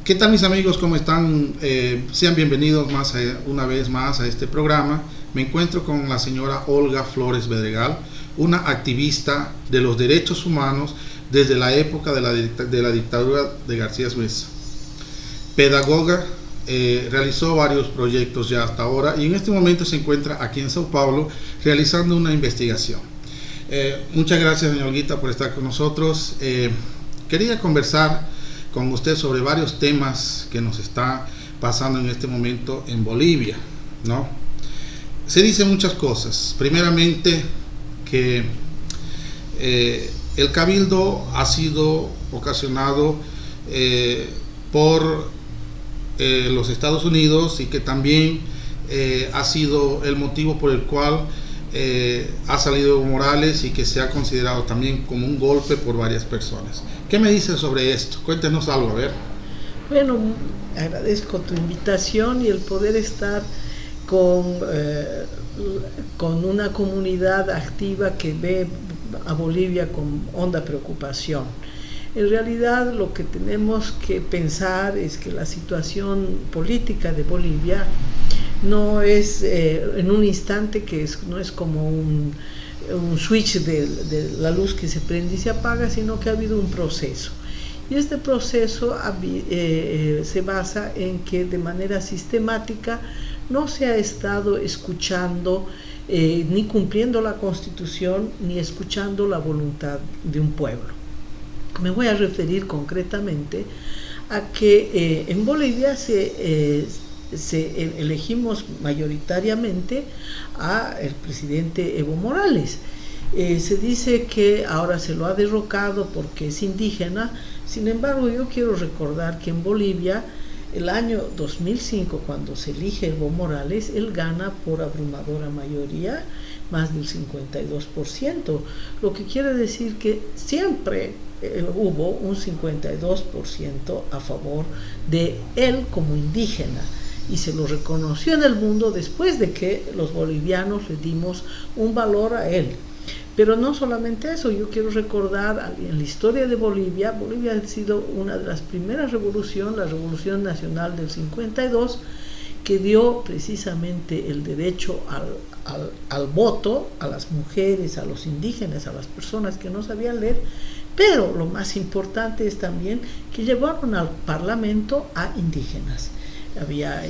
¿Qué tal, mis amigos? ¿Cómo están? Sean bienvenidos una vez más a este programa. Me encuentro con la señora Olga Flores Bedregal, una activista de los derechos humanos desde la época de la dictadura de García Meza. Pedagoga, realizó varios proyectos ya hasta ahora y en este momento se encuentra aquí en Sao Paulo realizando una investigación. Muchas gracias, doña Olguita, por estar con nosotros. Quería conversar con usted sobre varios temas que nos está pasando en este momento en Bolivia, ¿no? Se dicen muchas cosas. Primeramente, que el cabildo ha sido ocasionado por los Estados Unidos y que también ha sido el motivo por el cual ha salido Evo Morales y que se ha considerado también como un golpe por varias personas. ¿Qué me dice sobre esto? Cuéntenos algo, a ver. Bueno, agradezco tu invitación y el poder estar con una comunidad activa que ve a Bolivia con honda preocupación. En realidad lo que tenemos que pensar es que la situación política de Bolivia no es en un instante no es como un switch de la luz que se prende y se apaga, sino que ha habido un proceso. Y este proceso se basa en que de manera sistemática no se ha estado escuchando ni cumpliendo la Constitución ni escuchando la voluntad de un pueblo. Me voy a referir concretamente a que en Bolivia elegimos mayoritariamente al presidente Evo Morales. Se dice que ahora se lo ha derrocado porque es indígena. Sin embargo, yo quiero recordar que en Bolivia, el año 2005, cuando se elige Evo Morales, él gana por abrumadora mayoría, más del 52%, lo que quiere decir que siempre hubo un 52% a favor de él como indígena, y se lo reconoció en el mundo después de que los bolivianos le dimos un valor a él. Pero no solamente eso, yo quiero recordar en la historia de Bolivia ha sido una de las primeras revoluciones, la Revolución Nacional del 52, que dio precisamente el derecho al voto a las mujeres, a los indígenas, a las personas que no sabían leer. Pero lo más importante es también que llevaron al Parlamento a indígenas. Había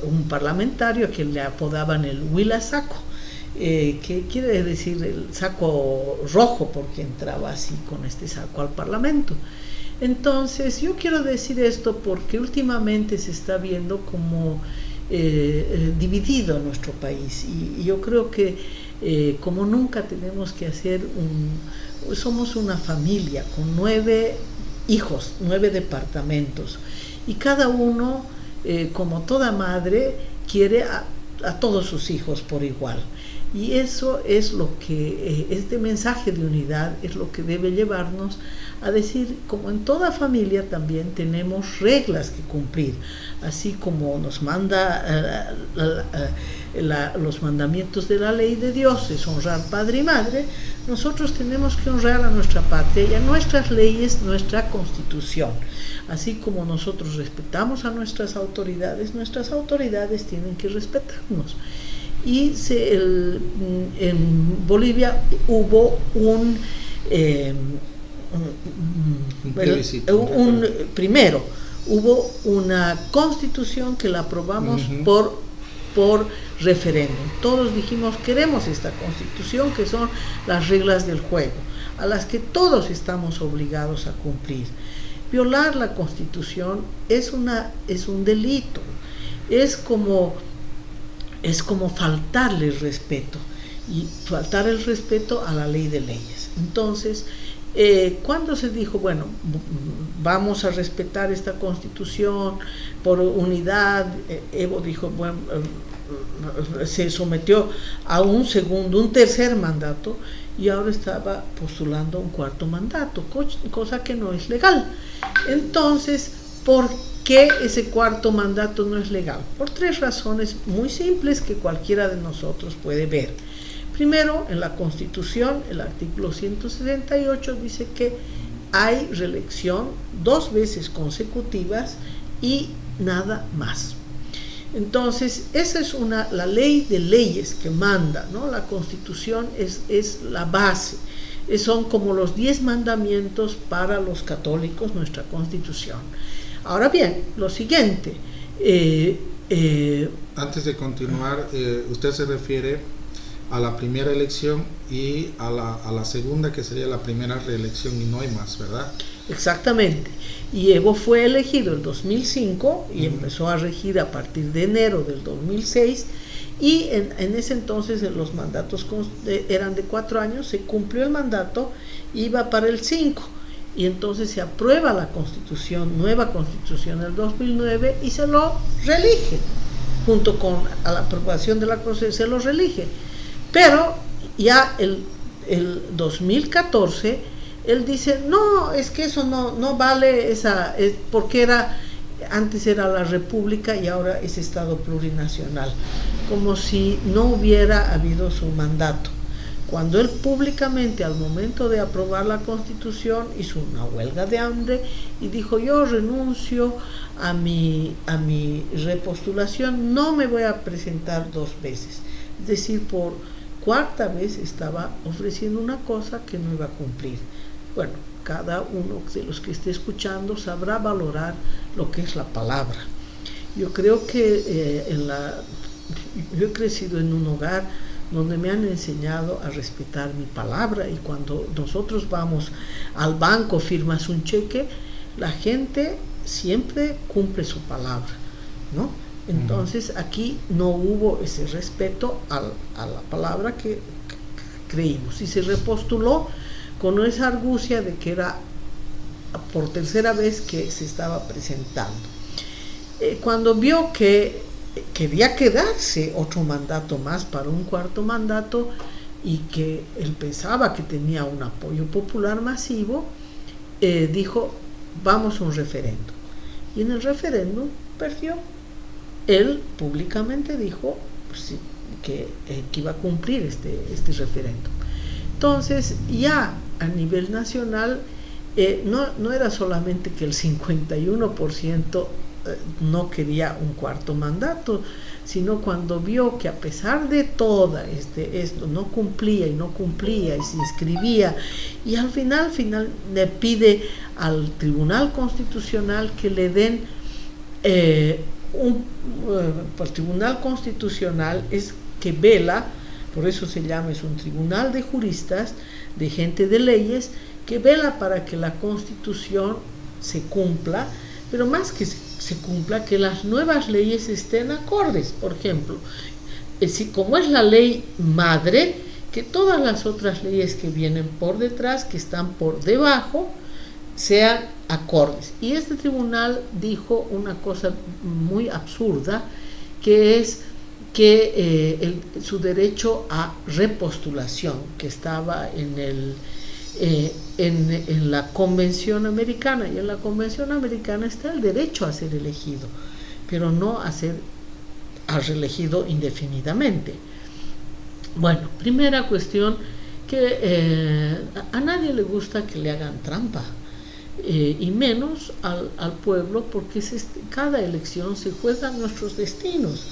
un parlamentario que le apodaban el Huila Saco, que quiere decir el saco rojo, porque entraba así con este saco al Parlamento. Entonces yo quiero decir esto porque últimamente se está viendo como dividido nuestro país, y yo creo que como nunca tenemos que hacer somos una familia con 9 hijos, 9 departamentos, y cada uno, como toda madre, quiere a todos sus hijos por igual. Y eso es lo que, este mensaje de unidad es lo que debe llevarnos a decir, como en toda familia también tenemos reglas que cumplir, así como nos manda los mandamientos de la ley de Dios, es honrar padre y madre. Nosotros tenemos que honrar a nuestra patria y a nuestras leyes, nuestra Constitución. Así como nosotros respetamos a nuestras autoridades tienen que respetarnos. Y en Bolivia hubo primero hubo una constitución que la aprobamos por referéndum. Todos dijimos, queremos esta constitución, que son las reglas del juego, a las que todos estamos obligados a cumplir. Violar la constitución es un delito, es como faltarle el respeto, y faltar el respeto a la ley de leyes. Entonces, cuando se dijo, bueno, vamos a respetar esta constitución por unidad, Evo dijo, bueno, se sometió a un tercer mandato, y ahora estaba postulando un cuarto mandato, cosa que no es legal. Entonces, ¿por qué ese cuarto mandato no es legal? Por 3 razones muy simples que cualquiera de nosotros puede ver. Primero, en la Constitución, el artículo 168 dice que hay reelección 2 veces consecutivas y nada más. Entonces, esa es la ley de leyes que manda, ¿no? La Constitución es la base, son como los 10 mandamientos para los católicos, nuestra Constitución. Ahora bien, lo siguiente. Antes de continuar, usted se refiere a la primera elección y a la segunda, que sería la primera reelección, y no hay más, ¿verdad? Exactamente. Y Evo fue elegido en 2005 y empezó a regir a partir de enero del 2006, y en ese entonces los mandatos eran de 4 años, se cumplió el mandato, iba para el 5, y entonces se aprueba la constitución, nueva constitución del 2009, y se lo reelige, junto con a la aprobación de la constitución, se lo reelige. Pero ya el 2014, él dice, no, es que eso no vale, porque antes era la república y ahora es Estado plurinacional, como si no hubiera habido su mandato. Cuando él públicamente, al momento de aprobar la Constitución, hizo una huelga de hambre y dijo, yo renuncio a mi repostulación, no me voy a presentar 2 veces. Es decir, por 4ª vez estaba ofreciendo una cosa que no iba a cumplir. Bueno, cada uno de los que esté escuchando sabrá valorar lo que es la palabra. Yo creo que yo he crecido en un hogar donde me han enseñado a respetar mi palabra, y cuando nosotros vamos al banco, firmas un cheque, la gente siempre cumple su palabra, ¿no? Entonces aquí no hubo ese respeto a la palabra que creímos, y se repostuló con esa argucia de que era por 3ª vez que se estaba presentando. Cuando vio que quería quedarse otro mandato más para un 4º mandato, y que él pensaba que tenía un apoyo popular masivo, dijo, vamos a un referéndum. Y en el referéndum perdió. Él públicamente dijo sí, que iba a cumplir este referéndum. Entonces, ya a nivel nacional, no era solamente que el 51% no quería un 4º mandato, sino cuando vio que a pesar de todo esto no cumplía y se inscribía, y al final le pide al Tribunal Constitucional que le den el Tribunal Constitucional es que vela, por eso se llama, es un tribunal de juristas, de gente de leyes, que vela para que la Constitución se cumpla, pero más que se cumpla, que las nuevas leyes estén acordes. Por ejemplo, como es la ley madre, que todas las otras leyes que vienen por detrás, que están por debajo, sean acordes. Y este tribunal dijo una cosa muy absurda, que es que su derecho a repostulación, que estaba en la Convención Americana, y en la Convención Americana está el derecho a ser elegido, pero no a reelegido indefinidamente. Bueno, primera cuestión, que a nadie le gusta que le hagan trampa, y menos al pueblo, porque cada elección se juegan nuestros destinos.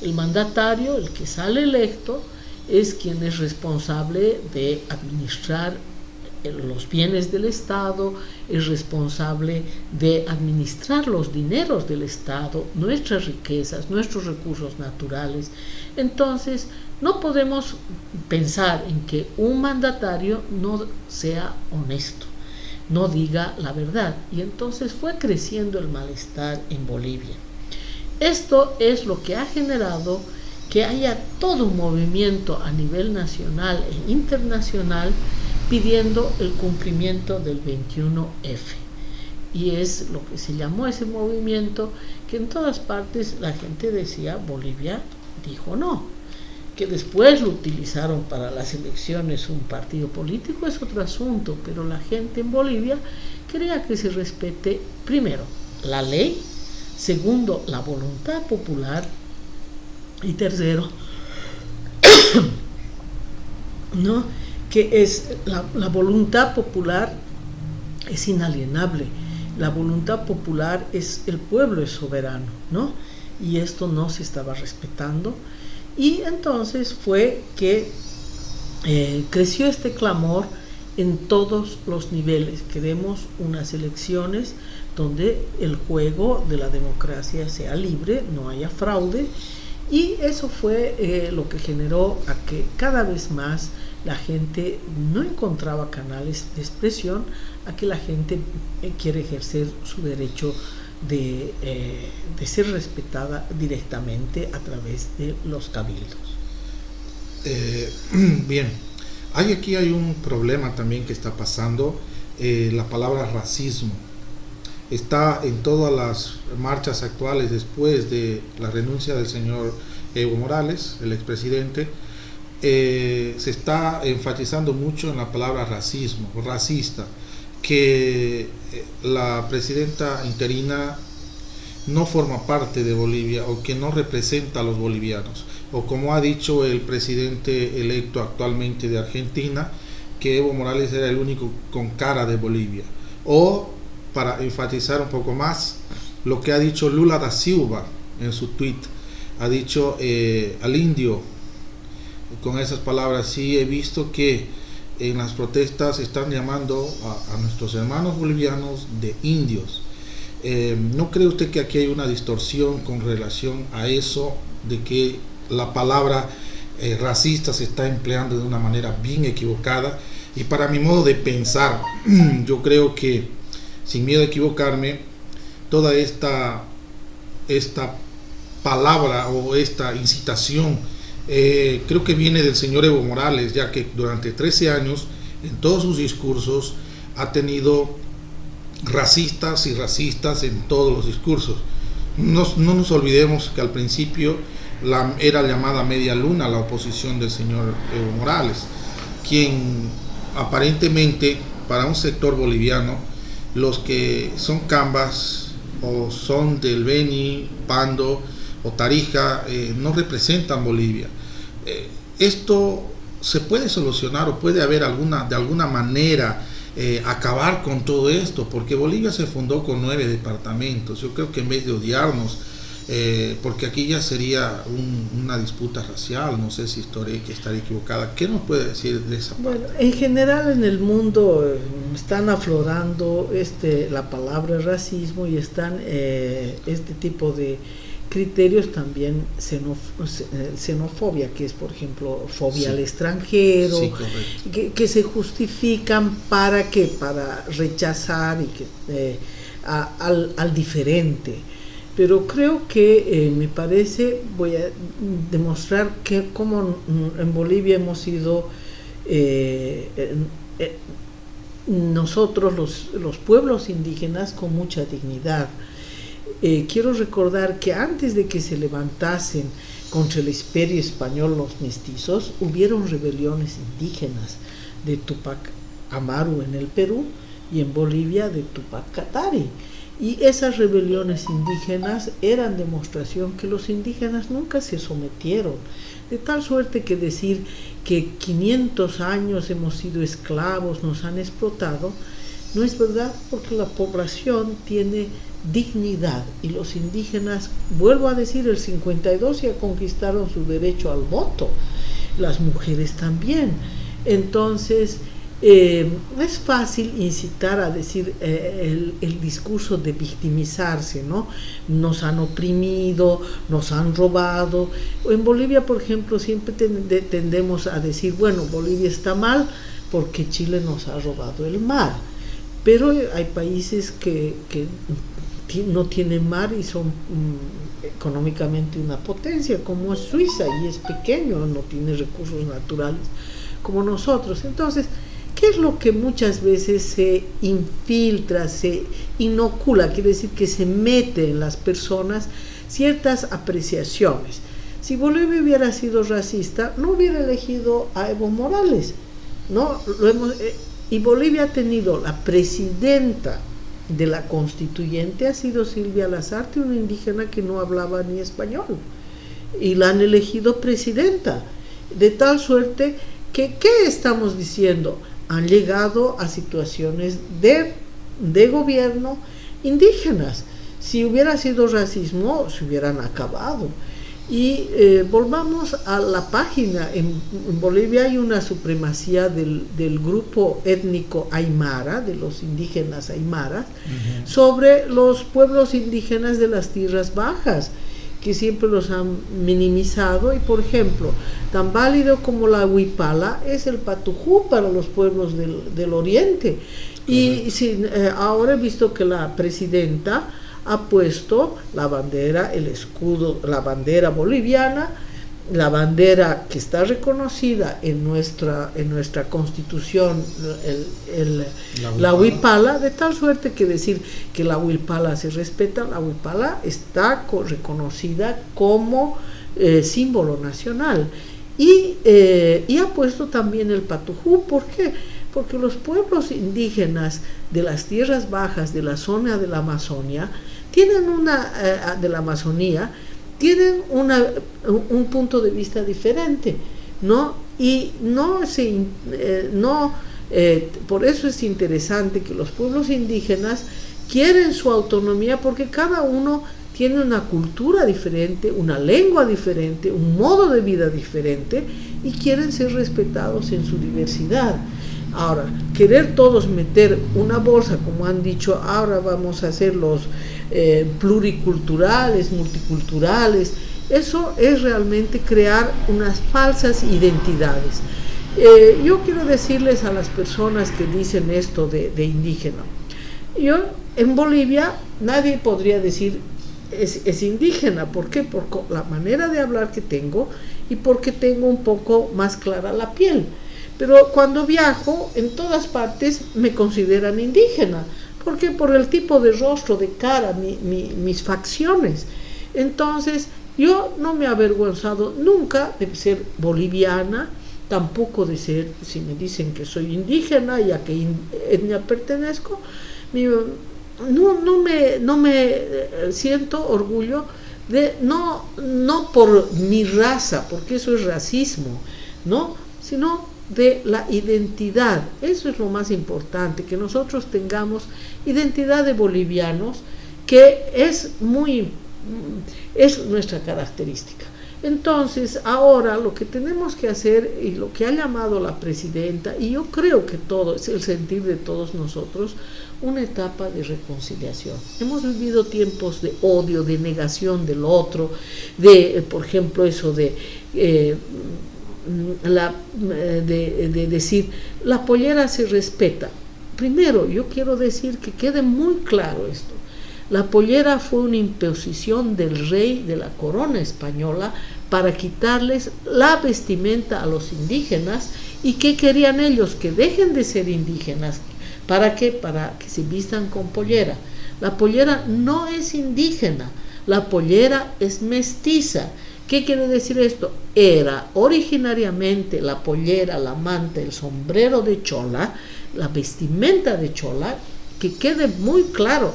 El mandatario, el que sale electo, es quien es responsable de administrar los bienes del Estado, es responsable de administrar los dineros del Estado, nuestras riquezas, nuestros recursos naturales. Entonces, no podemos pensar en que un mandatario no sea honesto, no diga la verdad. Y entonces fue creciendo el malestar en Bolivia. Esto es lo que ha generado que haya todo un movimiento a nivel nacional e internacional pidiendo el cumplimiento del 21F. Y es lo que se llamó ese movimiento, que en todas partes la gente decía, Bolivia dijo no. Que después lo utilizaron para las elecciones un partido político es otro asunto, pero la gente en Bolivia quería que se respete, primero, la ley, segundo, la voluntad popular, y tercero, ¿no?, que es la voluntad popular es inalienable. La voluntad popular el pueblo es soberano, ¿no? Y esto no se estaba respetando. Y entonces fue que creció este clamor en todos los niveles. Queremos unas elecciones donde el juego de la democracia sea libre, no haya fraude, y eso fue lo que generó a que cada vez más la gente no encontraba canales de expresión, a que la gente quiere ejercer su derecho de ser respetada directamente a través de los cabildos. Bien, aquí hay un problema también que está pasando. La palabra racismo está en todas las marchas actuales después de la renuncia del señor Evo Morales, el expresidente. Se está enfatizando mucho en la palabra racismo, racista, que la presidenta interina no forma parte de Bolivia o que no representa a los bolivianos, o como ha dicho el presidente electo actualmente de Argentina, que Evo Morales era el único con cara de Bolivia, o para enfatizar un poco más lo que ha dicho Lula da Silva en su tweet, ha dicho al indio, con esas palabras: sí, he visto que en las protestas están llamando a nuestros hermanos bolivianos de indios. ¿No cree usted que aquí hay una distorsión con relación a eso, de que la palabra racista se está empleando de una manera bien equivocada? Y para mi modo de pensar, yo creo que, sin miedo a equivocarme, toda esta palabra o esta incitación creo que viene del señor Evo Morales, ya que durante 13 años en todos sus discursos ha tenido racistas y racistas en todos los discursos. No nos olvidemos que al principio era llamada media luna la oposición del señor Evo Morales, quien aparentemente para un sector boliviano, los que son cambas o son del Beni, Pando o Tarija no representan Bolivia. Esto se puede solucionar, o puede haber de alguna manera acabar con todo esto, porque Bolivia se fundó con 9 departamentos. Yo creo que en vez de odiarnos, porque aquí ya sería una disputa racial, no sé si estaré equivocada. ¿Qué nos puede decir de esa parte? Bueno, en general en el mundo están aflorando la palabra racismo, y están este tipo de criterios también, xenofobia, que es por ejemplo fobia al extranjero, que se justifican para rechazar al diferente. Pero creo que me parece, voy a demostrar que como en Bolivia hemos sido nosotros los pueblos indígenas con mucha dignidad. Quiero recordar que antes de que se levantasen contra el imperio español los mestizos, hubieron rebeliones indígenas de Tupac Amaru en el Perú y en Bolivia de Tupac Katari. Y esas rebeliones indígenas eran demostración que los indígenas nunca se sometieron, de tal suerte que decir que 500 años hemos sido esclavos, nos han explotado, no es verdad, porque la población tiene dignidad, y los indígenas, vuelvo a decir, el 52 ya conquistaron su derecho al voto, las mujeres también. Entonces es fácil incitar a decir el discurso de victimizarse, ¿no? Nos han oprimido, nos han robado. En Bolivia, por ejemplo, siempre tendemos a decir, bueno, Bolivia está mal porque Chile nos ha robado el mar. Pero hay países que no tienen mar y son económicamente una potencia, como es Suiza, y es pequeño, no tiene recursos naturales como nosotros. Entonces, ¿qué es lo que muchas veces se infiltra, se inocula? Quiere decir que se mete en las personas ciertas apreciaciones. Si Bolivia hubiera sido racista, no hubiera elegido a Evo Morales, ¿no? Y Bolivia ha tenido la presidenta de la constituyente, ha sido Silvia Lazarte, una indígena que no hablaba ni español, y la han elegido presidenta, de tal suerte que, ¿qué estamos diciendo? Han llegado a situaciones de de gobierno indígenas. Si hubiera sido racismo, se hubieran acabado. Y volvamos a la página. En Bolivia hay una supremacía del grupo étnico aymara, de los indígenas aymaras, sobre los pueblos indígenas de las tierras bajas, que siempre los han minimizado. Y por ejemplo, tan válido como la huipala es el patujú para los pueblos del oriente. Y ahora he visto que la presidenta ha puesto la bandera, el escudo, la bandera boliviana, la bandera que está reconocida en nuestra constitución, la huipala, de tal suerte que decir que la huipala se respeta. La huipala está reconocida como símbolo nacional. Y ha puesto también el patujú. ¿Por qué? Porque los pueblos indígenas de las tierras bajas de la zona de la Amazonia tienen tienen un punto de vista diferente, ¿no? Y por eso es interesante que los pueblos indígenas quieren su autonomía, porque cada uno tiene una cultura diferente, una lengua diferente, un modo de vida diferente, y quieren ser respetados en su diversidad. Ahora, querer todos meter una bolsa, como han dicho, ahora vamos a hacer los pluriculturales, multiculturales, eso es realmente crear unas falsas identidades. Yo quiero decirles a las personas que dicen esto de indígena, yo en Bolivia nadie podría decir es indígena. ¿Por qué? Por la manera de hablar que tengo y porque tengo un poco más clara la piel. Pero cuando viajo, en todas partes me consideran indígena. ¿Por qué? Por el tipo de rostro, de cara, mis facciones. Entonces, yo no me he avergonzado nunca de ser boliviana, tampoco de ser, si me dicen que soy indígena y a qué etnia pertenezco, no me siento orgullo de, no por mi raza, porque eso es racismo, ¿no? Sino de la identidad. Eso es lo más importante, que nosotros tengamos identidad de bolivianos, que es nuestra característica. Entonces, ahora lo que tenemos que hacer, y lo que ha llamado la presidenta, y yo creo que todo es el sentir de todos nosotros, una etapa de reconciliación. Hemos vivido tiempos de odio, de negación del otro, de, por ejemplo, eso de decir la pollera se respeta. Primero, yo quiero decir que quede muy claro esto. La pollera fue una imposición del rey de la corona española para quitarles la vestimenta a los indígenas. ¿Y qué querían ellos? Que dejen de ser indígenas. ¿Para qué? Para que se vistan con pollera. La pollera no es indígena, la pollera es mestiza. ¿Qué quiere decir esto? Era originariamente la pollera, la manta, el sombrero de chola, la vestimenta de chola, que quede muy claro.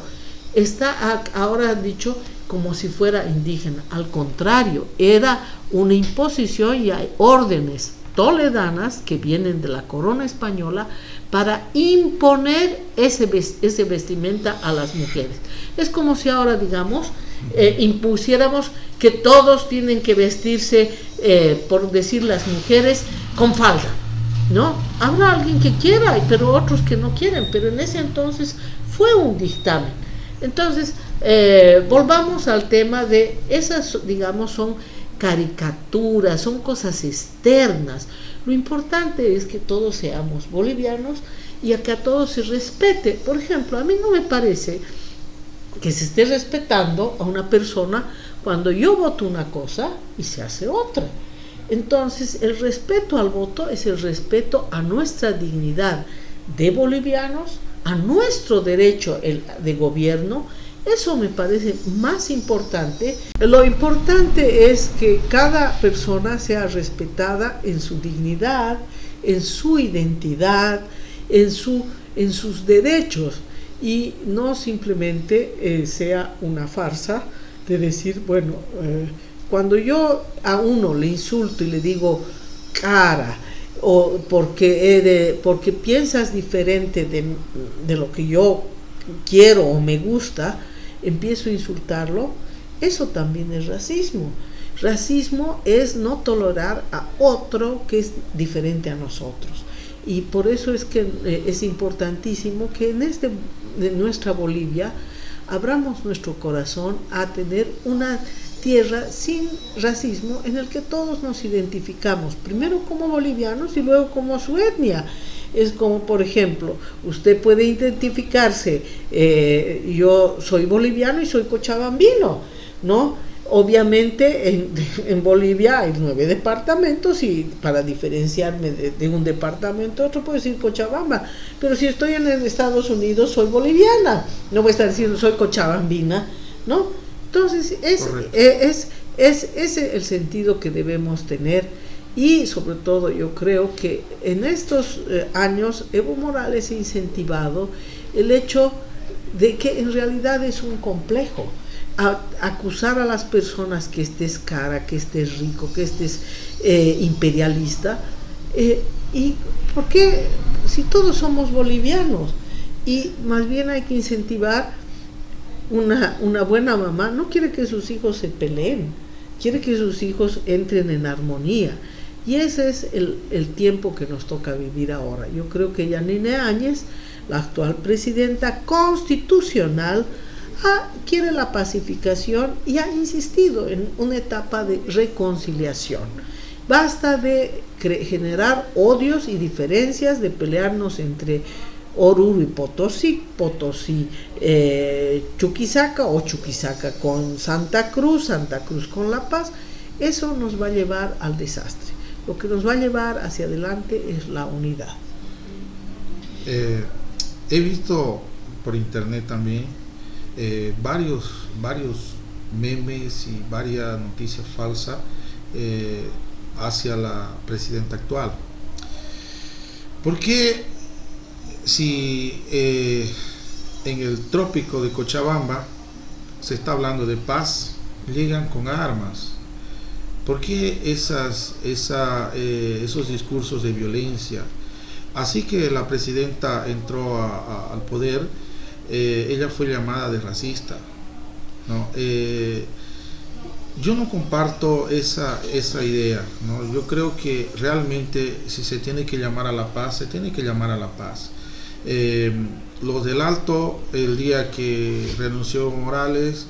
Está ahora dicho como si fuera indígena. Al contrario, era una imposición, y hay órdenes toledanas que vienen de la corona española para imponer ese vestimenta a las mujeres. Es como si ahora, digamos, impusiéramos que todos tienen que vestirse, por decir las mujeres, con falda, ¿no? Habrá alguien que quiera, pero otros que no quieren, pero en ese entonces fue un dictamen. Entonces, volvamos al tema de esas, digamos, son caricaturas, son cosas externas. Lo importante es que todos seamos bolivianos y a que a todos se respete. Por ejemplo, a mí no me parece que se esté respetando a una persona cuando yo voto una cosa y se hace otra. Entonces, el respeto al voto es el respeto a nuestra dignidad de bolivianos, a nuestro derecho de gobierno. Eso me parece más importante. Lo importante es que cada persona sea respetada en su dignidad, en su identidad, en sus derechos, y no simplemente sea una farsa de decir, bueno, cuando yo a uno le insulto y le digo cara, o porque piensas diferente de lo que yo quiero o me gusta, empiezo a insultarlo, eso también es racismo. Racismo es no tolerar a otro que es diferente a nosotros. Y por eso es que es importantísimo que en nuestra Bolivia abramos nuestro corazón a tener una tierra sin racismo, en el que todos nos identificamos, primero como bolivianos y luego como su etnia. Es como, por ejemplo, usted puede identificarse, yo soy boliviano y soy cochabambino, ¿no? Obviamente en Bolivia hay 9 departamentos y para diferenciarme de un departamento a otro puedo decir Cochabamba, pero si estoy en Estados Unidos soy boliviana, no voy a estar diciendo soy cochabambina, ¿no? Entonces es el sentido que debemos tener. Y sobre todo yo creo que en estos años Evo Morales ha incentivado el hecho de que en realidad es un complejo. Acusar a las personas que estés cara, que estés rico, que estés imperialista, y ¿por qué? Si todos somos bolivianos, y más bien hay que incentivar una buena mamá, no quiere que sus hijos se peleen, quiere que sus hijos entren en armonía, y ese es el tiempo que nos toca vivir ahora. Yo creo que Yanine Áñez, la actual presidenta constitucional, quiere la pacificación y ha insistido en una etapa de reconciliación. Basta de generar odios y diferencias, de pelearnos entre Oruro y Potosí, Chuquisaca o Chuquisaca con Santa Cruz con La Paz. Eso nos va a llevar al desastre. Lo que nos va a llevar hacia adelante es la unidad. He visto por internet también varios memes y varias noticias falsas hacia la presidenta actual. ¿Por qué si en el trópico de Cochabamba se está hablando de paz, llegan con armas? ¿Por qué esos discursos de violencia? Así que la presidenta entró al poder, ella fue llamada de racista, ¿no? Yo no comparto esa idea, ¿no? Yo creo que realmente si se tiene que llamar a la paz, se tiene que llamar a la paz. Los del Alto, el día que renunció Morales,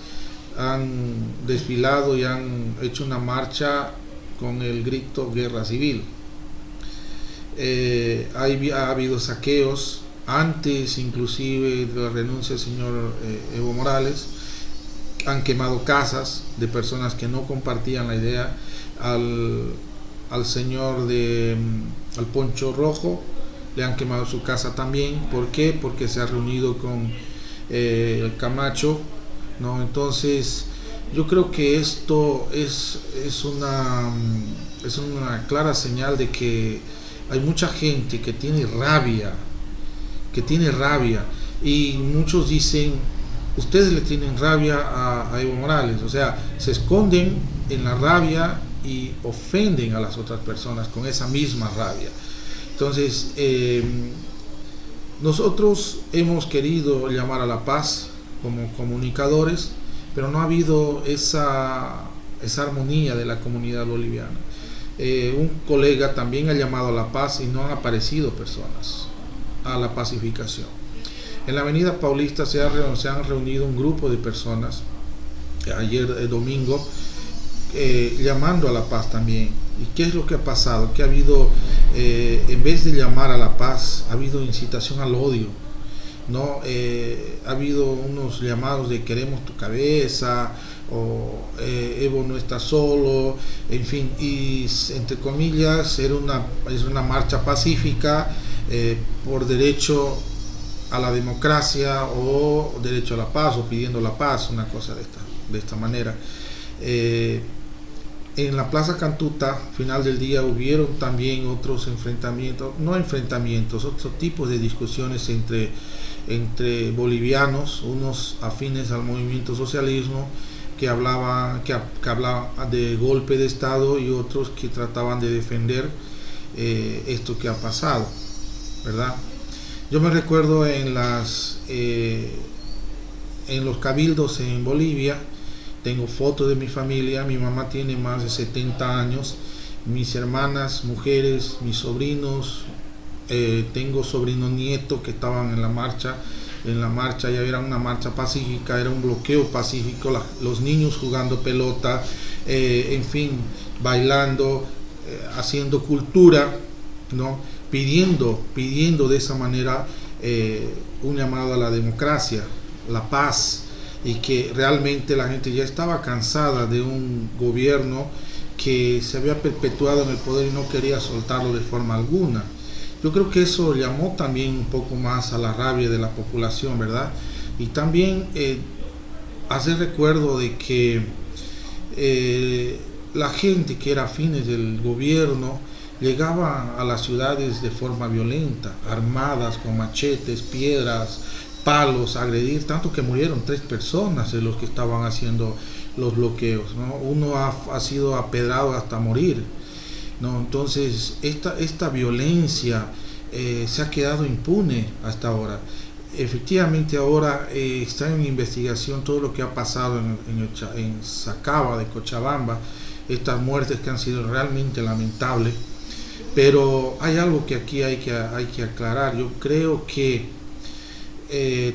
han desfilado y han hecho una marcha con el grito guerra civil. Ha habido saqueos antes inclusive de la renuncia del señor Evo Morales. Han quemado casas de personas que no compartían la idea. Al señor al Poncho Rojo le han quemado su casa también. ¿Por qué? Porque se ha reunido con el Camacho, ¿no? Entonces yo creo que esto es una clara señal de que hay mucha gente que tiene rabia, y muchos dicen, ustedes le tienen rabia a Evo Morales, o sea, se esconden en la rabia y ofenden a las otras personas con esa misma rabia. Entonces nosotros hemos querido llamar a la paz como comunicadores, pero no ha habido esa armonía de la comunidad boliviana. Un colega también ha llamado a la paz y no han aparecido personas a la pacificación. En la avenida Paulista se han reunido un grupo de personas ayer domingo llamando a la paz también. ¿Y qué es lo que ha pasado? Que ha habido, en vez de llamar a la paz, ha habido incitación al odio, ¿no? Ha habido unos llamados de queremos tu cabeza, o Evo no está solo, en fin, y entre comillas es una marcha pacífica por derecho a la democracia o derecho a la paz, o pidiendo la paz, una cosa de esta manera. En la Plaza Cantuta, final del día, hubieron también otros otros tipos de discusiones entre bolivianos, unos afines al movimiento socialismo, que hablaban de golpe de Estado, y otros que trataban de defender esto que ha pasado, ¿verdad? Yo me recuerdo en los cabildos en Bolivia, tengo fotos de mi familia, mi mamá tiene más de 70 años, mis hermanas, mujeres, mis sobrinos, tengo sobrinos nietos que estaban en la marcha ya era una marcha pacífica, era un bloqueo pacífico, los niños jugando pelota, en fin, bailando, haciendo cultura, ¿no? pidiendo de esa manera un llamado a la democracia, la paz, y que realmente la gente ya estaba cansada de un gobierno que se había perpetuado en el poder y no quería soltarlo de forma alguna. Yo creo que eso llamó también un poco más a la rabia de la población, ¿verdad? Y también hacer recuerdo de que la gente que era afines del gobierno llegaba a las ciudades de forma violenta, armadas con machetes, piedras, palos, a agredir, tanto que murieron 3 personas de los que estaban haciendo los bloqueos, ¿no? Uno ha sido apedrado hasta morir, ¿no? Entonces esta violencia se ha quedado impune hasta ahora. Efectivamente ahora está en investigación todo lo que ha pasado en Sacaba de Cochabamba, estas muertes que han sido realmente lamentables, pero hay algo que aquí hay que aclarar. Yo creo que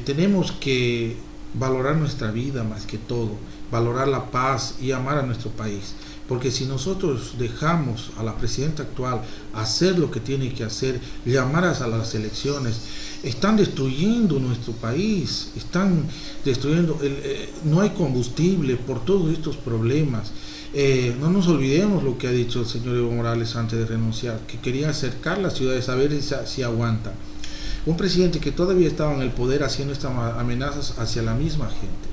tenemos que valorar nuestra vida más que todo, valorar la paz y amar a nuestro país, porque si nosotros dejamos a la presidenta actual hacer lo que tiene que hacer, llamar a las elecciones, están destruyendo nuestro país, están destruyendo, no hay combustible por todos estos problemas. No nos olvidemos lo que ha dicho el señor Evo Morales antes de renunciar, que quería acercar las ciudades a ver si aguantan. Un presidente que todavía estaba en el poder haciendo estas amenazas hacia la misma gente,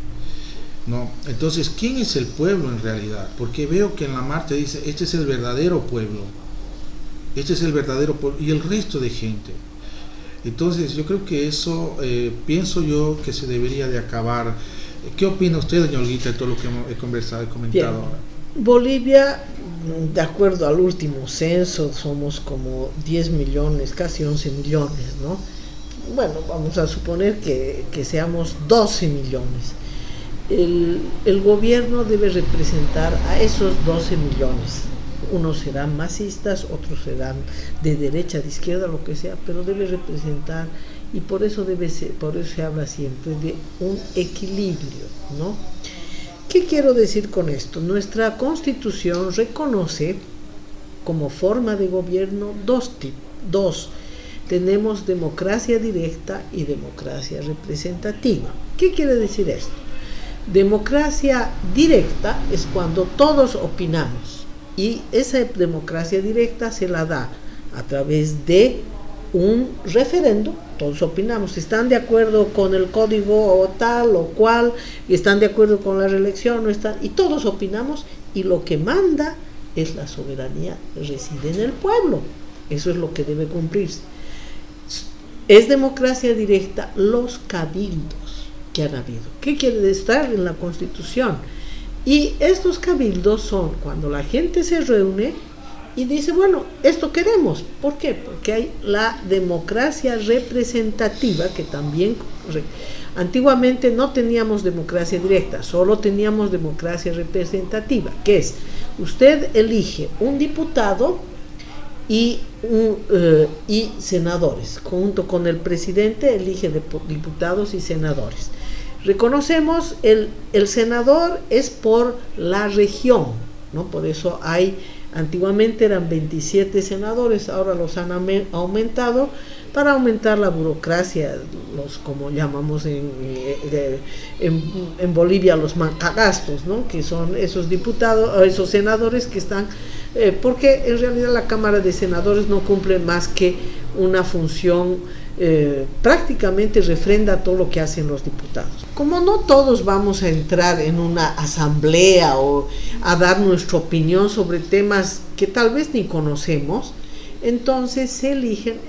¿no? Entonces, ¿quién es el pueblo en realidad? Porque veo que en la marcha dice, este es el verdadero pueblo, este es el verdadero pueblo, y el resto de gente. Entonces, yo creo que eso, pienso yo que se debería de acabar. ¿Qué opina usted, doña Olguita, de todo lo que he conversado y comentado ahora? Bolivia, de acuerdo al último censo, somos como 10 millones, casi 11 millones, ¿no? Bueno, vamos a suponer que seamos 12 millones. El gobierno debe representar a esos 12 millones. Unos serán masistas, otros serán de derecha, de izquierda, lo que sea, pero debe representar, y por eso se habla siempre de un equilibrio, ¿no? ¿Qué quiero decir con esto? Nuestra Constitución reconoce como forma de gobierno dos. Tenemos democracia directa y democracia representativa. ¿Qué quiere decir esto? Democracia directa es cuando todos opinamos, y esa democracia directa se la da a través de un referendo. Todos opinamos, están de acuerdo con el código o tal o cual, y están de acuerdo con la reelección, no están, y todos opinamos, y lo que manda es la soberanía, reside en el pueblo. Eso es lo que debe cumplirse. Es democracia directa los cabildos que han habido. ¿Qué quiere estar en la Constitución? Y estos cabildos son cuando la gente se reúne y dice, bueno, esto queremos. ¿Por qué? Porque hay la democracia representativa, que también antiguamente no teníamos democracia directa, solo teníamos democracia representativa, que es, usted elige un diputado y senadores, junto con el presidente elige diputados y senadores. Reconocemos el senador es por la región, ¿no? Por eso antiguamente eran 27 senadores, ahora los han aumentado para aumentar la burocracia, como llamamos en Bolivia, los mancagastos, ¿no? Que son esos diputados, esos senadores que están, porque en realidad la Cámara de Senadores no cumple más que una función, prácticamente refrenda todo lo que hacen los diputados. Como no todos vamos a entrar en una asamblea o a dar nuestra opinión sobre temas que tal vez ni conocemos, entonces se eligen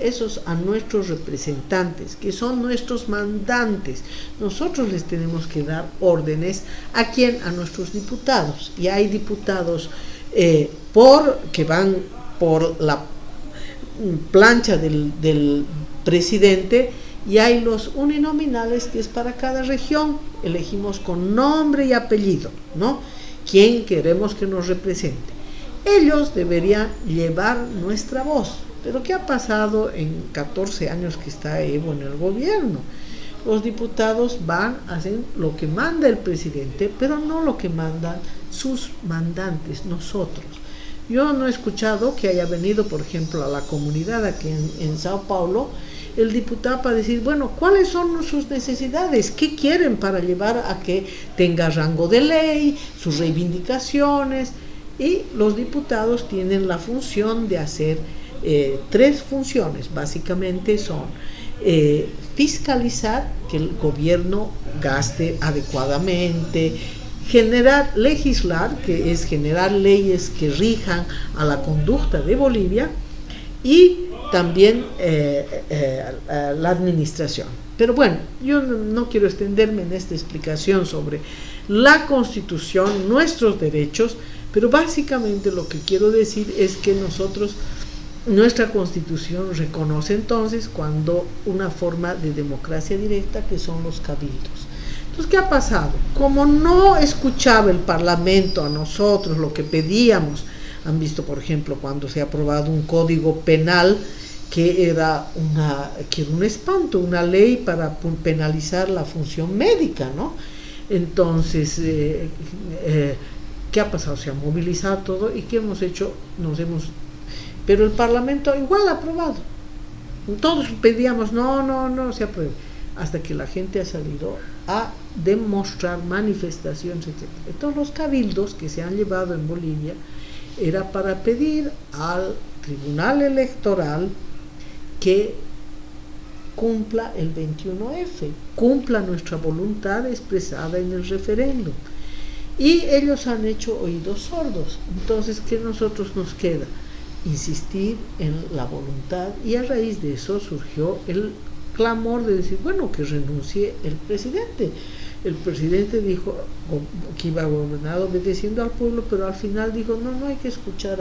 a nuestros representantes, que son nuestros mandantes. Nosotros les tenemos que dar órdenes a nuestros diputados, y hay diputados que van por la plancha del presidente, y hay los uninominales, que es para cada región, elegimos con nombre y apellido, ¿no? ¿Quién queremos que nos represente? Ellos deberían llevar nuestra voz. Pero ¿qué ha pasado en 14 años que está Evo en el gobierno? Los diputados van a hacer lo que manda el presidente, pero no lo que mandan sus mandantes, nosotros. Yo no he escuchado que haya venido, por ejemplo, a la comunidad aquí en Sao Paulo, el diputado para decir, bueno, ¿cuáles son sus necesidades? ¿Qué quieren para llevar a que tenga rango de ley, sus reivindicaciones? Y los diputados tienen la función de hacer tres funciones, básicamente son fiscalizar que el gobierno gaste adecuadamente, legislar, que es generar leyes que rijan a la conducta de Bolivia, y también la administración. Pero bueno, yo no quiero extenderme en esta explicación sobre la Constitución, nuestros derechos, pero básicamente lo que quiero decir es que nuestra Constitución reconoce entonces cuando una forma de democracia directa, que son los cabildos. Entonces, ¿qué ha pasado? Como no escuchaba el Parlamento a nosotros lo que pedíamos, han visto, por ejemplo, cuando se ha aprobado un código penal que era un espanto, una ley para penalizar la función médica, ¿no? Entonces, ¿qué ha pasado? Se ha movilizado todo, y ¿qué hemos hecho? Pero el Parlamento igual ha aprobado. Todos pedíamos, no se apruebe, hasta que la gente ha salido a demostrar manifestaciones, etc. Todos los cabildos que se han llevado en Bolivia era para pedir al Tribunal Electoral que cumpla el 21F, cumpla nuestra voluntad expresada en el referéndum. Y ellos han hecho oídos sordos. Entonces, ¿qué nosotros nos queda? Insistir en la voluntad, y a raíz de eso surgió el clamor de decir, bueno, que renuncie el presidente. El presidente dijo que iba a gobernar obedeciendo al pueblo, pero al final dijo, no hay que escuchar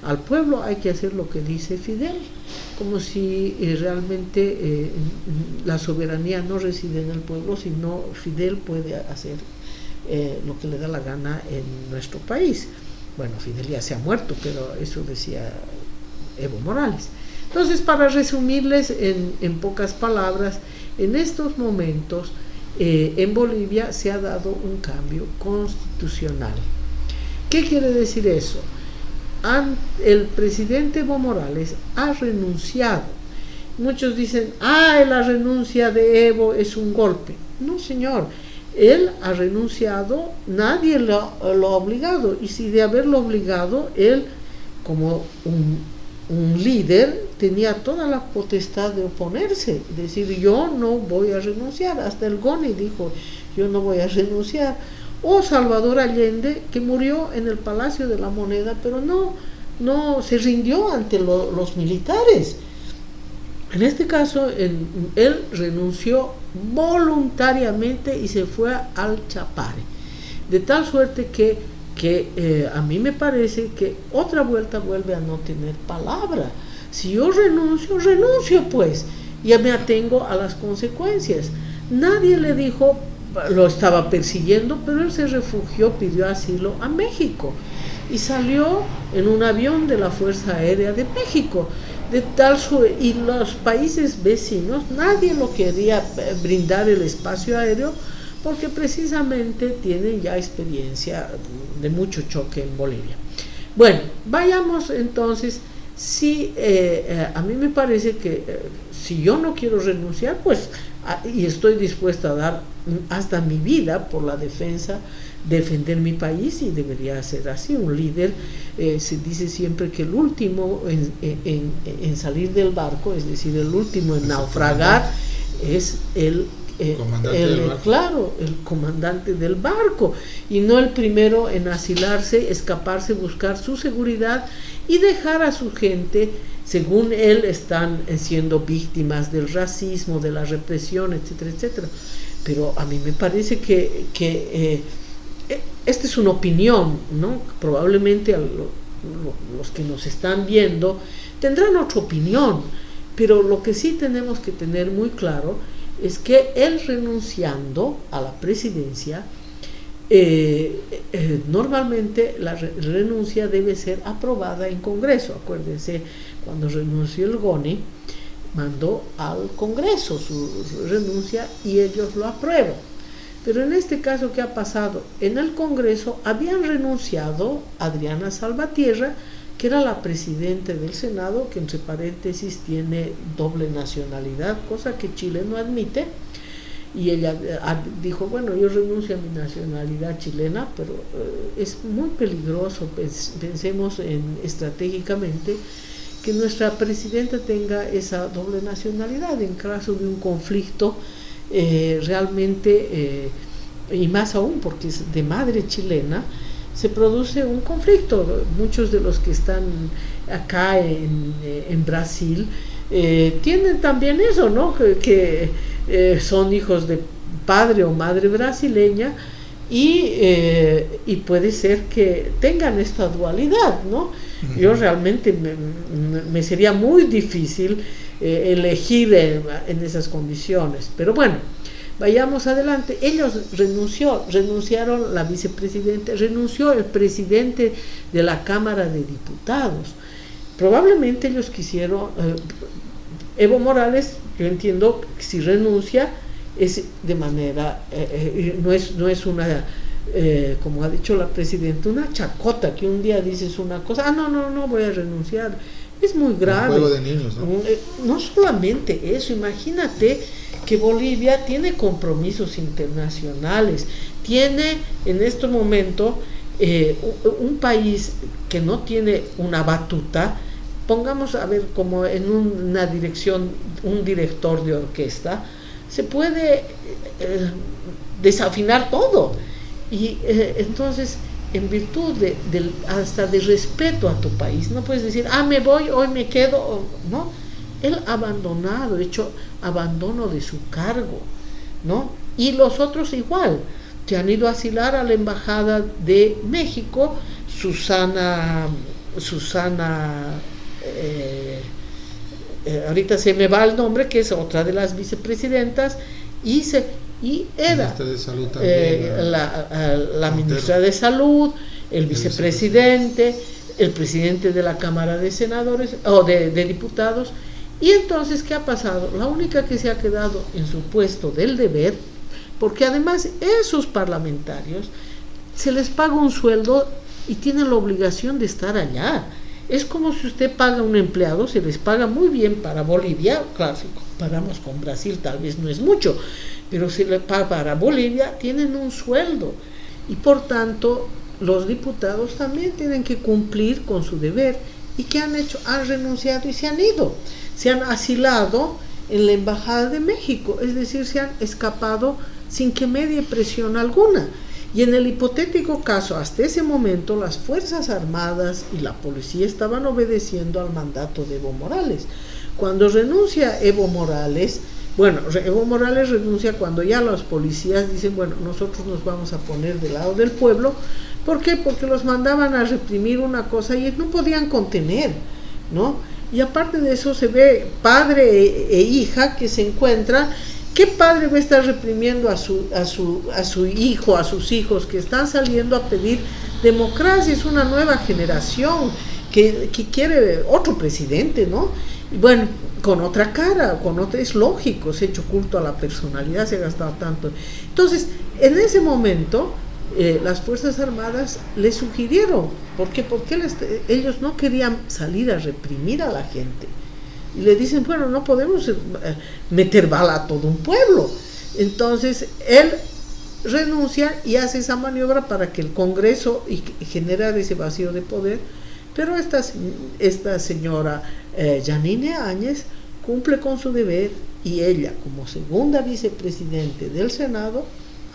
al pueblo, hay que hacer lo que dice Fidel, como si realmente la soberanía no reside en el pueblo, sino Fidel puede hacer lo que le da la gana en nuestro país. Bueno, Fidel ya se ha muerto, pero eso decía Evo Morales. Entonces, para resumirles en pocas palabras, en estos momentos en Bolivia se ha dado un cambio constitucional. ¿Qué quiere decir eso? El presidente Evo Morales ha renunciado. Muchos dicen, la renuncia de Evo es un golpe. No, señor. Él ha renunciado, nadie lo ha obligado, y si de haberlo obligado, él, como un líder, tenía toda la potestad de oponerse, decir, yo no voy a renunciar. Hasta el GONI dijo, yo no voy a renunciar. O Salvador Allende, que murió en el Palacio de la Moneda, pero no se rindió ante los militares. En este caso, él renunció voluntariamente y se fue al Chapare, de tal suerte que a mí me parece que otra vuelta vuelve a no tener palabra. Si yo renuncio pues, ya me atengo a las consecuencias. Nadie le dijo, lo estaba persiguiendo, pero él se refugió, pidió asilo a México y salió en un avión de la Fuerza Aérea de México. Y los países vecinos, nadie lo quería brindar el espacio aéreo, porque precisamente tienen ya experiencia de mucho choque en Bolivia. Bueno, vayamos entonces. A mí me parece que si yo no quiero renunciar, pues, y estoy dispuesta a dar hasta mi vida por la defender mi país, y debería ser así. Un líder, se dice siempre que el último en salir del barco, es decir, el último en naufragar, es el comandante del barco, y no el primero en asilarse, escaparse, buscar su seguridad y dejar a su gente, según él, están siendo víctimas del racismo, de la represión, etcétera, etcétera. Pero a mí me parece que esta es una opinión, ¿no? Probablemente los que nos están viendo tendrán otra opinión, Pero lo que sí tenemos que tener muy claro es que él renunciando a la presidencia, normalmente la renuncia debe ser aprobada en Congreso. Acuérdense, cuando renunció el GONI, mandó al Congreso su renuncia y ellos lo aprueban. Pero en este caso, ¿qué ha pasado? En el Congreso habían renunciado Adriana Salvatierra, que era la presidenta del Senado, que entre paréntesis tiene doble nacionalidad, cosa que Chile no admite, y ella dijo, bueno, yo renuncio a mi nacionalidad chilena, pero es muy peligroso, pensemos estratégicamente, que nuestra presidenta tenga esa doble nacionalidad en caso de un conflicto realmente, y más aún porque es de madre chilena, se produce un conflicto. Muchos de los que están acá en Brasil tienen también eso, ¿no? Que son hijos de padre o madre brasileña y puede ser que tengan esta dualidad, ¿no? Yo realmente me sería muy difícil elegir en esas condiciones, pero bueno, vayamos adelante. Ellos renunciaron la vicepresidenta, renunció el presidente de la Cámara de Diputados. Probablemente ellos quisieron, Evo Morales, yo entiendo que si renuncia es de manera, no es una, como ha dicho la presidenta, una chacota, que un día dices una cosa, no voy a renunciar. Es muy grave. Un juego de niños, ¿no? No solamente eso, imagínate que Bolivia tiene compromisos internacionales, tiene en este momento un país que no tiene una batuta, pongamos a ver como en una dirección, un director de orquesta, se puede desafinar todo, y entonces en virtud hasta de respeto a tu país, no puedes decir, me voy, hoy me quedo, no. Él ha abandonado, hecho abandono de su cargo, ¿no? Y los otros igual, que han ido a asilar a la Embajada de México, Susana, ahorita se me va el nombre, que es otra de las vicepresidentas, y era de salud también, la ministra de Salud, el vicepresidente, el presidente de la Cámara de Senadores o de Diputados. Y entonces, ¿qué ha pasado? La única que se ha quedado en su puesto del deber, porque además esos parlamentarios se les paga un sueldo y tienen la obligación de estar allá. Es como si usted paga a un empleado, se les paga muy bien para Bolivia, claro, si comparamos con Brasil tal vez no es mucho, pero si le paga para Bolivia, tienen un sueldo. Y por tanto, los diputados también tienen que cumplir con su deber. ¿Y qué han hecho? Han renunciado y se han ido. Se han asilado en la Embajada de México, es decir, se han escapado sin que medie presión alguna. Y en el hipotético caso, hasta ese momento, las Fuerzas Armadas y la policía estaban obedeciendo al mandato de Evo Morales. Cuando renuncia Evo Morales renuncia cuando ya los policías dicen, bueno, nosotros nos vamos a poner del lado del pueblo. ¿Por qué? Porque los mandaban a reprimir una cosa y no podían contener, ¿no? Y aparte de eso se ve padre e hija que se encuentran. ¿Qué padre va a estar reprimiendo a su hijo, a sus hijos que están saliendo a pedir democracia? Es una nueva generación que quiere otro presidente, ¿no? Y bueno, con otra cara, es lógico, se ha hecho culto a la personalidad, se ha gastado tanto. Entonces, en ese momento, las Fuerzas Armadas le sugirieron, porque ellos no querían salir a reprimir a la gente. Y le dicen, bueno, no podemos meter bala a todo un pueblo. Entonces, él renuncia y hace esa maniobra para que el Congreso y generar ese vacío de poder. Pero esta señora Yanine Áñez cumple con su deber y ella, como segunda vicepresidente del Senado,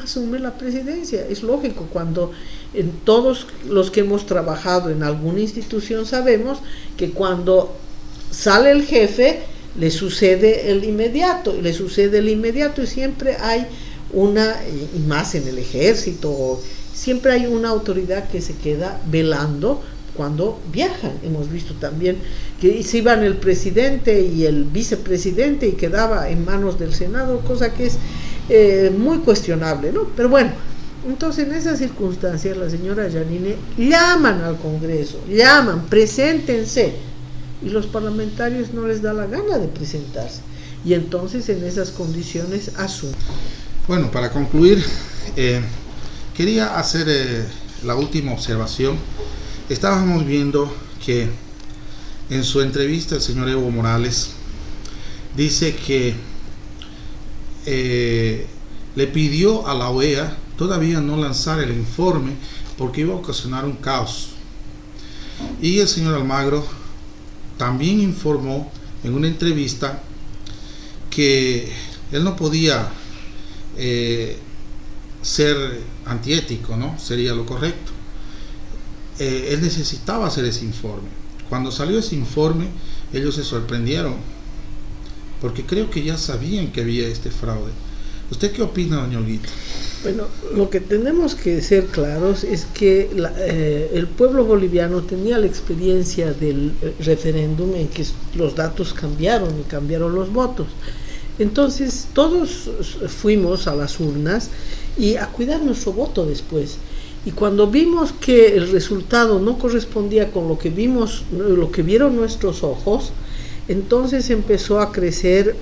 asume la presidencia. Es lógico, cuando en todos los que hemos trabajado en alguna institución sabemos que cuando sale el jefe le sucede el inmediato y siempre hay y más en el ejército, siempre hay una autoridad que se queda velando cuando viajan. Hemos visto también que se iban el presidente y el vicepresidente y quedaba en manos del Senado, cosa que es muy cuestionable, ¿no? Pero bueno, entonces en esas circunstancias la señora Yanine llaman al Congreso, preséntense, y los parlamentarios no les da la gana de presentarse, y entonces en esas condiciones asumen. Bueno, para concluir, quería hacer la última observación. Estábamos viendo que en su entrevista el señor Evo Morales dice que le pidió a la OEA todavía no lanzar el informe porque iba a ocasionar un caos. Y el señor Almagro también informó en una entrevista que él no podía ser antiético, ¿no? Sería lo correcto. Él necesitaba hacer ese informe. Cuando salió ese informe, ellos se sorprendieron, porque creo que ya sabían que había este fraude. ¿Usted qué opina, doña Olguita? Bueno, lo que tenemos que ser claros es que el pueblo boliviano tenía la experiencia del referéndum en que los datos cambiaron y cambiaron los votos. Entonces todos fuimos a las urnas y a cuidar nuestro voto después. Y cuando vimos que el resultado no correspondía con lo que vimos, lo que vieron nuestros ojos, entonces empezó a crecer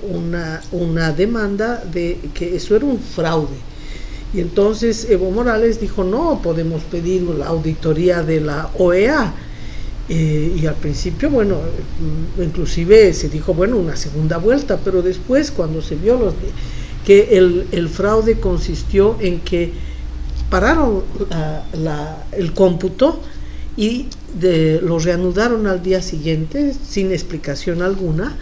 una demanda de que eso era un fraude. Y entonces Evo Morales dijo, no, podemos pedir la auditoría de la OEA. Y al principio, bueno, inclusive se dijo, bueno, una segunda vuelta, pero después cuando se vio que el fraude consistió en que pararon el cómputo y lo reanudaron al día siguiente sin explicación alguna,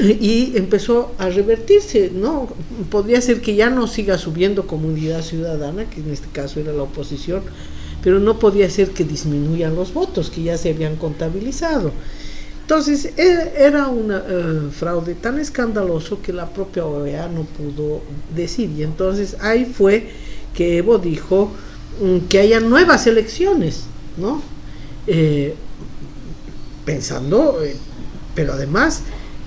y empezó a revertirse, ¿no? Podría ser que ya no siga subiendo como Unidad Ciudadana, que en este caso era la oposición, pero no podía ser que disminuyan los votos que ya se habían contabilizado. Entonces era un fraude tan escandaloso que la propia OEA no pudo decir, y entonces ahí fue que Evo dijo que haya nuevas elecciones, ¿no? Pensando, pero además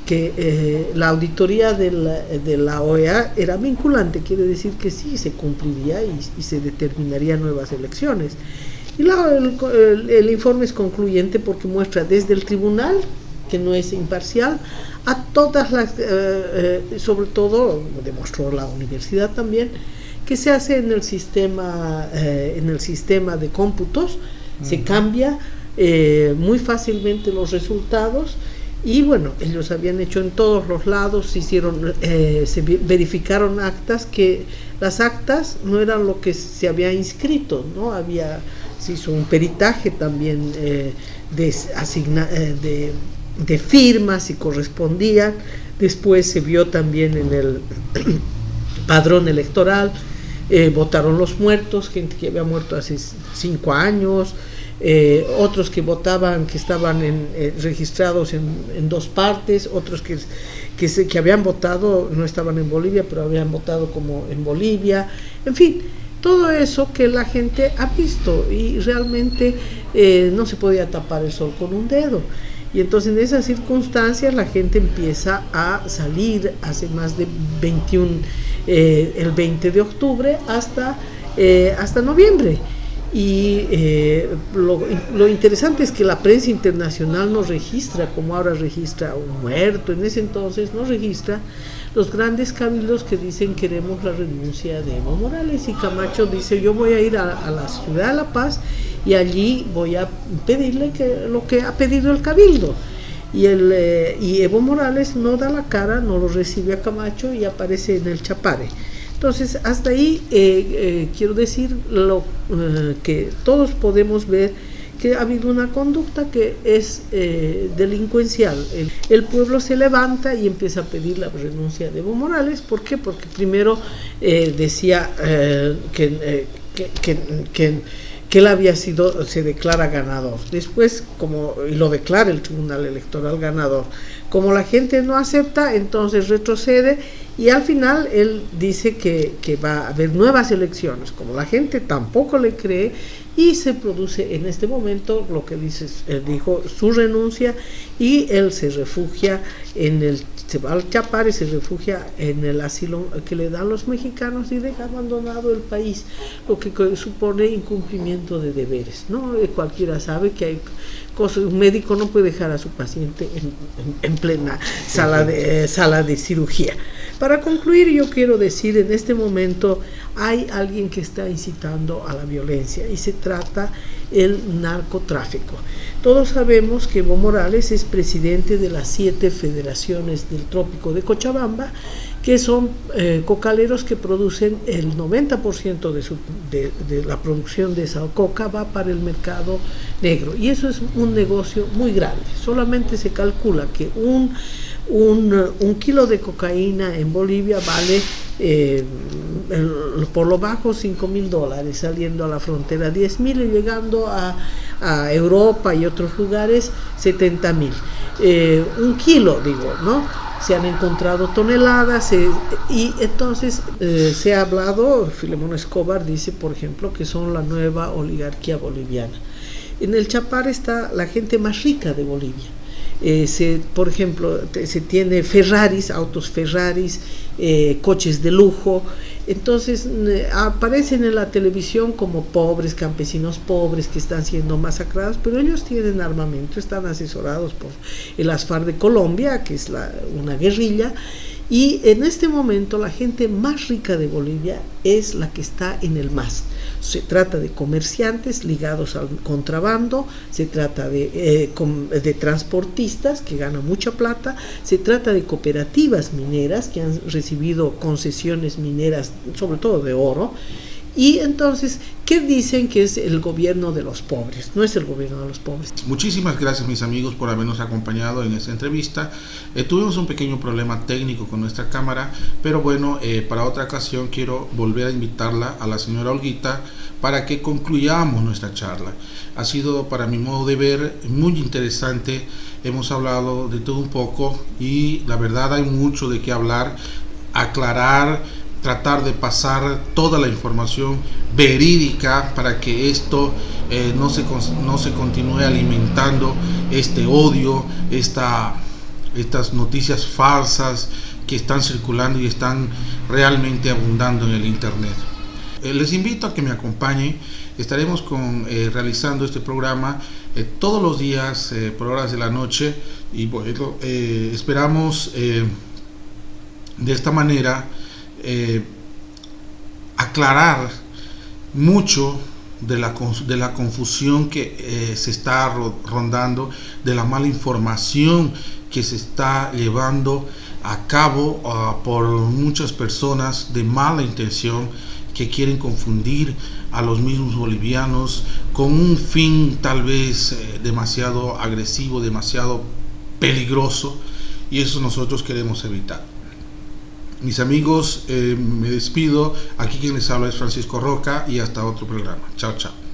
que la auditoría de la OEA era vinculante, quiere decir que sí se cumpliría y se determinarían nuevas elecciones. Y el informe es concluyente porque muestra desde el tribunal, que no es imparcial, a todas las, sobre todo, demostró la universidad también, que se hace en el sistema de cómputos, se cambia muy fácilmente los resultados. Y bueno, ellos habían hecho en todos los lados, se verificaron actas, que las actas no eran lo que se había inscrito, ¿no? Se hizo un peritaje también de firmas si correspondían. Después se vio también en el padrón electoral, votaron los muertos, gente que había muerto hace 5 años, otros que votaban, que estaban registrados en 2 partes, otros que habían votado, no estaban en Bolivia, pero habían votado como en Bolivia, en fin, todo eso que la gente ha visto, y realmente no se podía tapar el sol con un dedo. Y entonces en esas circunstancias la gente empieza a salir hace más de 21, el 20 de octubre hasta noviembre. Y lo interesante es que la prensa internacional no registra, como ahora registra un muerto, en ese entonces no registra los grandes cabildos que dicen queremos la renuncia de Evo Morales, y Camacho dice yo voy a ir a la ciudad de La Paz y allí voy a pedirle lo que ha pedido el cabildo. Y Evo Morales no da la cara, no lo recibe a Camacho y aparece en el Chapare. Entonces, hasta ahí quiero decir que todos podemos ver que ha habido una conducta que es delincuencial. El pueblo se levanta y empieza a pedir la renuncia de Evo Morales. ¿Por qué? Porque primero decía que él se declara ganador. Después, y lo declara el Tribunal Electoral ganador. Como la gente no acepta, entonces retrocede y al final él dice que va a haber nuevas elecciones. Como la gente tampoco le cree y se produce en este momento lo que él dijo, su renuncia, y él se refugia se va al Chapare, se refugia en el asilo que le dan los mexicanos y deja abandonado el país, lo que supone incumplimiento de deberes, ¿no? Cualquiera sabe que hay cosas, un médico no puede dejar a su paciente en plena sala de cirugía. Para concluir, yo quiero decir, en este momento hay alguien que está incitando a la violencia y se trata el narcotráfico. Todos sabemos que Evo Morales es presidente de las 7 federaciones del trópico de Cochabamba, que son cocaleros que producen el 90% de la producción de esa coca va para el mercado negro, y eso es un negocio muy grande. Solamente se calcula que un kilo de cocaína en Bolivia vale por lo bajo $5,000, saliendo a la frontera 10,000 y llegando a Europa y otros lugares 70,000. Un kilo, digo, ¿no? Se han encontrado toneladas y entonces se ha hablado, Filemón Escobar dice, por ejemplo, que son la nueva oligarquía boliviana. En el Chapare está la gente más rica de Bolivia. Por ejemplo, se tiene Ferraris, autos Ferraris, coches de lujo. Entonces aparecen en la televisión como pobres, campesinos pobres que están siendo masacrados, pero ellos tienen armamento, están asesorados por el ASFAR de Colombia, que es una guerrilla, y en este momento la gente más rica de Bolivia es la que está en el MAS. Se trata de comerciantes ligados al contrabando, se trata de transportistas que ganan mucha plata, se trata de cooperativas mineras que han recibido concesiones mineras, sobre todo de oro. Y entonces, ¿qué dicen que es el gobierno de los pobres? No es el gobierno de los pobres. Muchísimas gracias, mis amigos, por habernos acompañado en esta entrevista. Tuvimos un pequeño problema técnico con nuestra cámara, pero bueno, para otra ocasión quiero volver a invitarla a la señora Olguita para que concluyamos nuestra charla. Ha sido, para mi modo de ver, muy interesante. Hemos hablado de todo un poco y la verdad hay mucho de qué hablar, aclarar, tratar de pasar toda la información verídica para que esto no se continúe alimentando este odio, estas noticias falsas que están circulando y están realmente abundando en el internet. Les invito a que me acompañen. Estaremos realizando este programa todos los días por horas de la noche, y bueno, esperamos de esta manera aclarar mucho de la confusión que se está rondando, de la mala información que se está llevando a cabo por muchas personas de mala intención que quieren confundir a los mismos bolivianos con un fin tal vez demasiado agresivo, demasiado peligroso, y eso nosotros queremos evitar. Mis amigos, me despido. Aquí quien les habla es Francisco Roca, y hasta otro programa. Chao, chao.